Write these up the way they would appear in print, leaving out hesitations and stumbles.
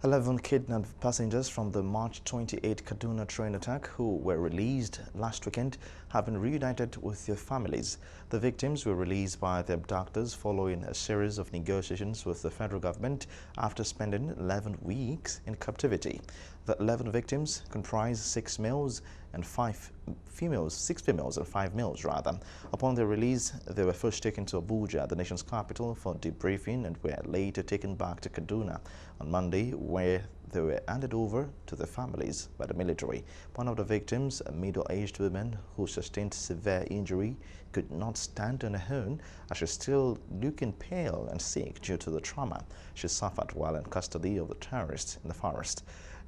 11 kidnapped passengers from the March 28 Kaduna train attack who were released last weekend have been reunited with their families. The victims were released by their abductors following a series of negotiations with the federal government after spending 11 weeks in captivity. The 11 victims comprise 6 males and 5 females, 6 females and 5 males rather. Upon their release, they were first taken to Abuja, the nation's capital, for debriefing and were later taken back to Kaduna on Monday, where they were handed over to their families by the military. One of the victims, a middle-aged woman who sustained severe injury, could not stand on her own as she's still looking pale and sick due to the trauma she suffered while in custody of the terrorists in the forest.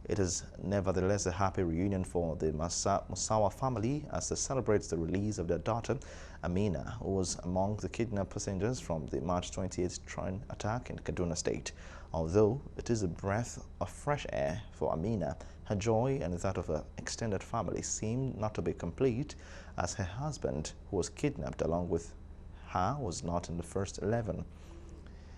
It is nevertheless a happy reunion for the Musawa family as they celebrate the release of their daughter, Amina, who was among the kidnapped passengers from the March 28th train attack in Kaduna State. Although it is a breath of fresh air for Amina, her joy and that of her extended family seemed not to be complete as her husband, who was kidnapped along with her, was not in the first 11.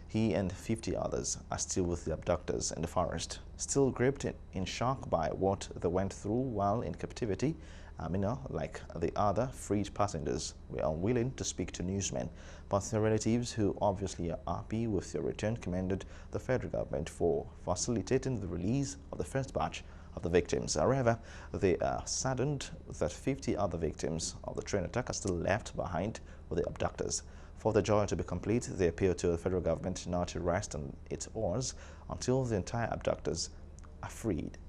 He and 50 others are still with the abductors in the forest. Still gripped in shock by what they went through while in captivity, Amina, like the other freed passengers, were unwilling to speak to newsmen. But their relatives, who obviously are happy with their return, commended the federal government for facilitating the release of the first batch of the victims. However, they are saddened that 50 other victims of the train attack are still left behind with the abductors. For the joy to be complete, they appeal to the federal government not to rest on its oars until the entire abductors are freed.